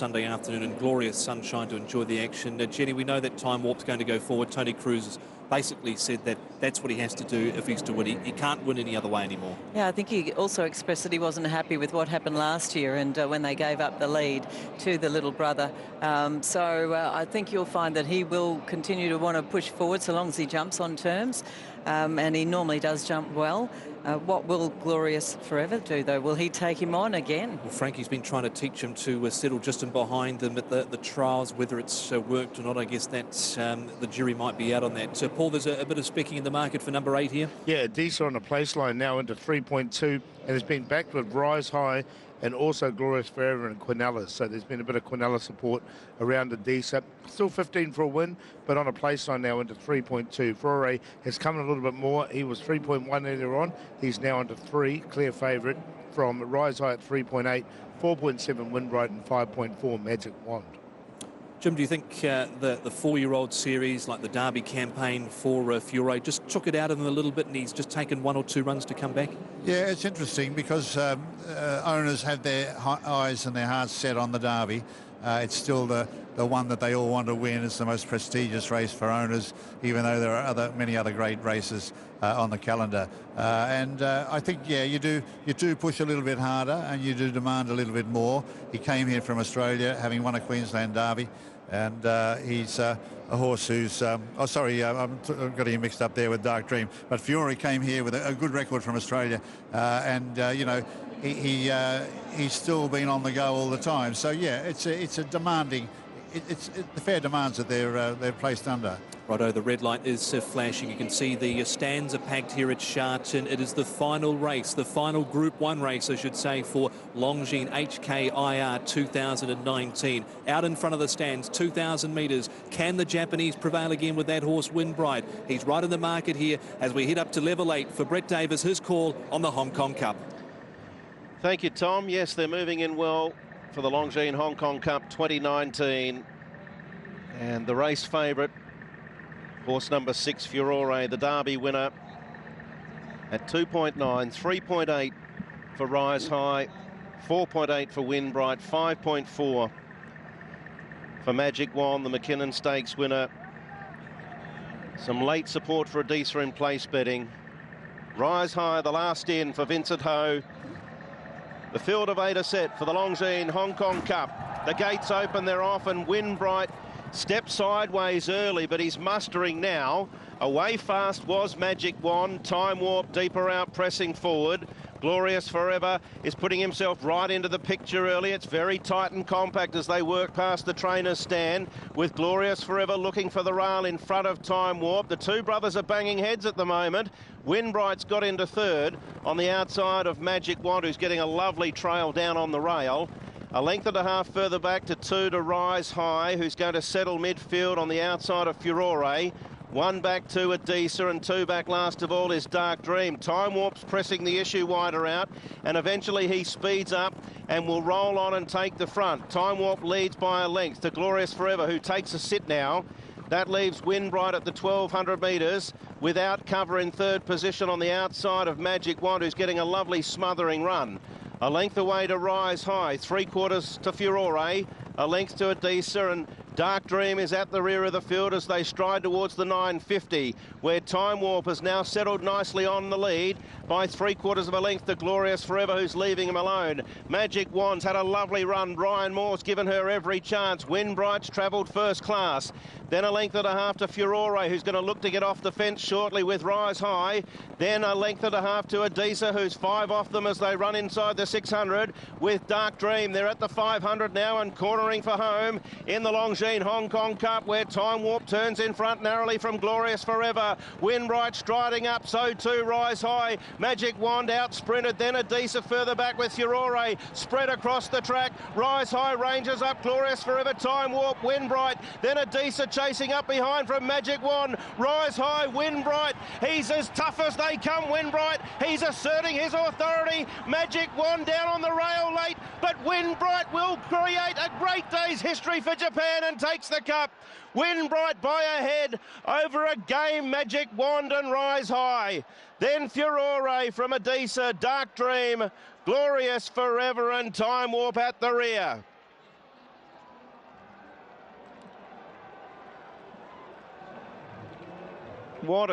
Sunday afternoon in glorious sunshine to enjoy the action. Jenny, we know that Time Warp's going to go forward. Tony Cruz has basically said that that's what he has to do if he's to win. He can't win any other way anymore. Yeah, I think he also expressed that he wasn't happy with what happened last year and when they gave up the lead to the little brother. So I think you'll find that he will continue to want to push forward so long as he jumps on terms. And he normally does jump well. What will Glorious Forever do, though? Will he take him on again? Well, Frankie's been trying to teach him to settle just in behind them at the trials. Whether it's worked or not, I guess that's the jury might be out on that. So, Paul, there's a bit of specking in the market for number 8 here. Yeah, Disa on the place line now into 3.2 and has been backed with Rise High and also Glorious Forever and Quinella. So there's been a bit of Quinella support around Adisa. Still 15 for a win, but on a place line now into 3.2. Ferrare has come in a little bit more. He was 3.1 earlier on. He's now into 3, clear favourite from Rise High at 3.8, 4.7 Windbright and 5.4 Magic Wand. Jim, do you think the 4-year-old series, like the Derby campaign for Fiore, just took it out of him a little bit and he's just taken 1 or 2 runs to come back? Yeah, it's interesting because owners have their eyes and their hearts set on the Derby. It's still the one that they all want to win. It's the most prestigious race for owners, even though there are many other great races on the calendar. And I think, yeah, you do push a little bit harder and you do demand a little bit more. He came here from Australia, having won a Queensland Derby, and he's a horse who's... I've got him mixed up there with Dark Dream. But Fiore came here with a good record from Australia, and, you know, he's still been on the go all the time. So, yeah, it's a demanding... It's the fair demands that they're placed under. Righto, the red light is flashing. You can see the stands are packed here at Sharton. It is the final race, the final Group 1 race, I should say, for Longines HKIR 2019. Out in front of the stands, 2,000 metres. Can the Japanese prevail again with that horse, Windbright? He's right in the market here as we head up to level 8 for Brett Davis, his call on the Hong Kong Cup. Thank you, Tom. Yes, they're moving in well for the Longines Hong Kong Cup 2019. And the race favourite, horse number 6, Furore, the Derby winner, at 2.9, 3.8 for Rise High, 4.8 for Windbright, 5.4 for Magic Wand, the McKinnon Stakes winner. Some late support for Adisa in place betting. Rise High, the last in for Vincent Ho. The field of 8 are set for the Longines Hong Kong Cup. The gates open, they're off, and Windbright stepped sideways early, but he's mustering now. Away fast was Magic Wand. Time Warp deeper out, pressing forward. Glorious Forever is putting himself right into the picture early. It's very tight and compact as they work past the trainer's stand, with Glorious Forever looking for the rail in front of Time Warp. The two brothers are banging heads at the moment. Windbright's got into 3rd on the outside of Magic Wand, who's getting a lovely trail down on the rail. A length and a half further back to 2 to Rise High, who's going to settle midfield on the outside of Furore. 1 back to Adisa, and 2 back last of all is Dark Dream. Time Warp's pressing the issue wider out, and eventually he speeds up and will roll on and take the front. Time Warp leads by a length to Glorious Forever, who takes a sit now. That leaves Windbright at the 1,200 metres without cover in 3rd position on the outside of Magic Wand, who's getting a lovely smothering run. A length away to Rise High, 3/4 to Furore, a length to Adisa, and Dark Dream is at the rear of the field as they stride towards the 950, where Time Warp has now settled nicely on the lead by 3/4 of a length to Glorious Forever, who's leaving him alone. Magic Wand's had a lovely run. Ryan Moore's given her every chance. Windbright's travelled first class. Then a length and a half to Furore, who's going to look to get off the fence shortly with Rise High. Then a length and a half to Adisa, who's 5 off them as they run inside the 600 with Dark Dream. They're at the 500 now and cornering for home in the Longines Hong Kong Cup, where Time Warp turns in front narrowly from Glorious Forever. Windbright striding up, so too Rise High. Magic Wand out sprinted, then Adisa further back with Furore. Spread across the track. Rise High ranges up, Glorious Forever, Time Warp, Windbright. Then Adisa chasing up behind from Magic Wand. Rise High, Windbright. He's as tough as they come, Windbright. He's asserting his authority. Magic Wand down on the rail late, but Windbright will create a great day's history for Japan and takes the cup. Windbright by a head over a game Magic Wand and Rise High. Then Furore from Adisa, Dark Dream, Glorious Forever and Time Warp at the rear. What a